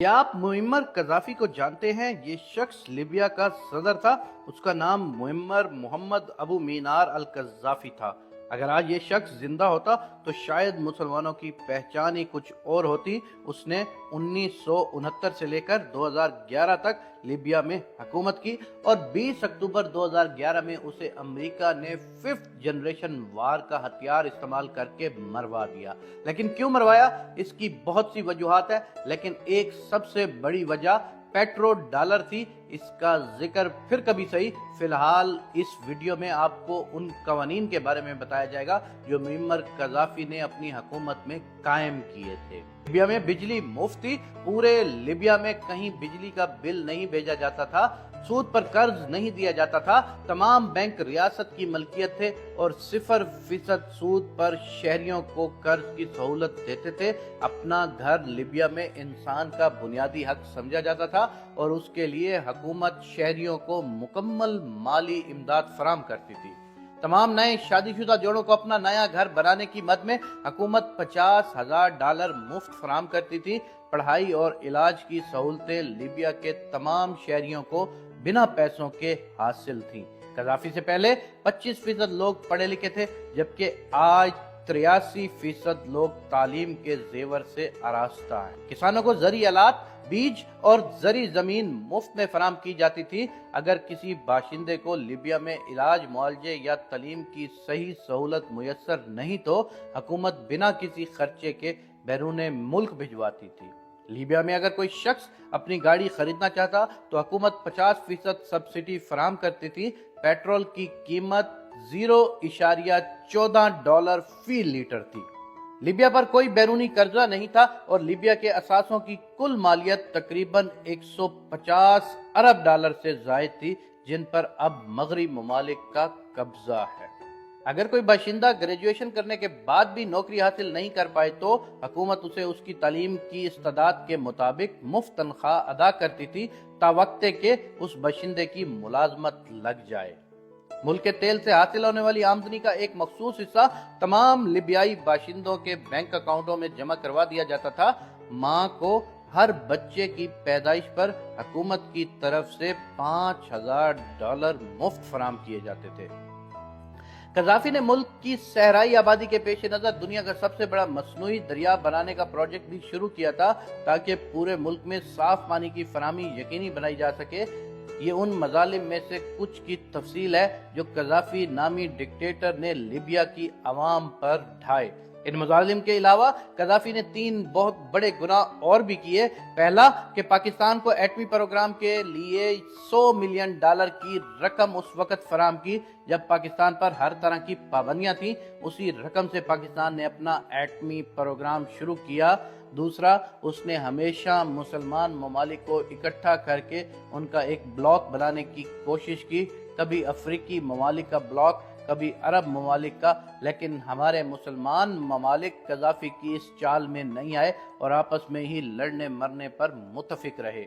کیا آپ معمر قذافی کو جانتے ہیں؟ یہ شخص لیبیا کا صدر تھا۔ اس کا نام معمر محمد ابو مینار القذافی تھا۔ اگر آج یہ شخص زندہ ہوتا تو شاید مسلمانوں کی پہچان ہی کچھ اور ہوتی۔ اس نے 1969 سے لے کر 2011 تک لیبیا میں حکومت کی اور 20 اکتوبر 2011 میں اسے امریکہ نے 5th جنریشن وار کا ہتھیار استعمال کر کے مروا دیا۔ لیکن کیوں مروایا؟ اس کی بہت سی وجوہات ہیں، لیکن ایک سب سے بڑی وجہ پیٹرو ڈالر تھی۔ اس کا ذکر پھر کبھی صحیح، فی الحال اس ویڈیو میں آپ کو ان قوانین کے بارے میں بتایا جائے گا جو معمر قذافی نے اپنی حکومت میں قائم کیے تھے۔ لیبیا میں بجلی مفت تھی، پورے لیبیا میں کہیں بجلی کا بل نہیں بھیجا جاتا تھا، سود پر قرض نہیں دیا جاتا تھا، تمام بینک ریاست کی ملکیت تھے اور 0% سود پر شہریوں کو قرض کی سہولت دیتے تھے۔ اپنا گھر لیبیا میں انسان کا بنیادی حق سمجھا جاتا تھا اور اس کے لیے حکومت شہریوں کو مکمل مالی امداد فراہم کرتی تھی۔ تمام نئے شادی شدہ جوڑوں کو اپنا نیا گھر بنانے کی مد میں حکومت $50,000 مفت فراہم کرتی تھی۔ پڑھائی اور علاج کی سہولتیں لیبیا کے تمام شہریوں کو بنا پیسوں کے حاصل تھیں۔ قذافی سے پہلے 25% لوگ پڑھے لکھے تھے، جبکہ آج 83% لوگ تعلیم کے زیور سے آراستہ ہیں۔ کسانوں کو زرعی آلات، بیج اور زرعی زمین مفت میں فراہم کی جاتی تھی۔ اگر کسی باشندے کو لیبیا میں علاج، معالجے یا تعلیم کی صحیح سہولت میسر نہیں تو حکومت بنا کسی خرچے کے بیرون ملک بھجواتی تھی۔ لیبیا میں اگر کوئی شخص اپنی گاڑی خریدنا چاہتا تو حکومت 50% سبسڈی فراہم کرتی تھی۔ پیٹرول کی قیمت $0.14 فی لیٹر تھی۔ لیبیا پر کوئی بیرونی قرضہ نہیں تھا اور لیبیا کے اثاثوں کی کل مالیت تقریباً $150 ارب سے زائد تھی، جن پر اب مغربی ممالک کا قبضہ ہے۔ اگر کوئی باشندہ گریجویشن کرنے کے بعد بھی نوکری حاصل نہیں کر پائے تو حکومت اسے اس کی تعلیم کی استعداد کے مطابق مفت تنخواہ ادا کرتی تھی تاوقتے کہ اس باشندے کی ملازمت لگ جائے۔ ملک کے تیل سے حاصل ہونے والی آمدنی کا ایک مخصوص حصہ تمام لیبیائی باشندوں کے بینک اکاؤنٹوں میں جمع کروا دیا جاتا تھا۔ ماں کو ہر بچے کی پیدائش پر حکومت کی طرف سے $5,000 مفت فراہم کیے جاتے تھے۔ قذافی نے ملک کی صحرائی آبادی کے پیش نظر دنیا کا سب سے بڑا مصنوعی دریا بنانے کا پروجیکٹ بھی شروع کیا تھا تاکہ پورے ملک میں صاف پانی کی فراہمی یقینی بنائی جا سکے۔ یہ ان مظالم میں سے کچھ کی تفصیل ہے جو قذافی نامی ڈکٹیٹر نے لیبیا کی عوام پر ڈھائے۔ ان مظالم کے علاوہ قذافی نے 3 بہت بڑے گناہ اور بھی کیے۔ پہلا کہ پاکستان کو ایٹمی پروگرام کے لیے $100 ملین کی رقم اس وقت فراہم کی جب پاکستان پر ہر طرح کی پابندیاں تھیں۔ اسی رقم سے پاکستان نے اپنا ایٹمی پروگرام شروع کیا۔ دوسرا، اس نے ہمیشہ مسلمان ممالک کو اکٹھا کر کے ان کا ایک بلاک بنانے کی کوشش کی، کبھی افریقی ممالک کا بلاک، کبھی عرب ممالک کا، لیکن ہمارے مسلمان ممالک قذافی کی اس چال میں نہیں آئے اور آپس میں ہی لڑنے مرنے پر متفق رہے۔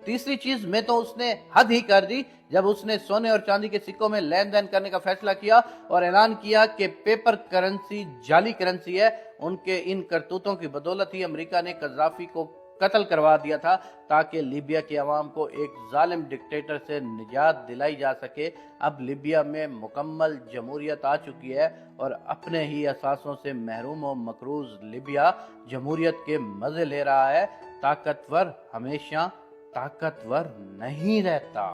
تیسری چیز میں تو اس نے حد ہی کر دی جب اس نے سونے اور چاندی کے سکوں میں لین دین کرنے کا فیصلہ کیا اور اعلان کیا کہ پیپر کرنسی جعلی کرنسی ہے۔ ان کے ان کرتوتوں کی بدولت ہی امریکہ نے قذافی کو قتل کروا دیا تھا تاکہ لیبیا کے عوام کو ایک ظالم ڈکٹیٹر سے نجات دلائی جا سکے۔ اب لیبیا میں مکمل جمہوریت آ چکی ہے اور اپنے ہی اثاثوں سے محروم و مقروض لیبیا جمہوریت کے مزے لے رہا ہے۔ طاقتور ہمیشہ طاقتور نہیں رہتا۔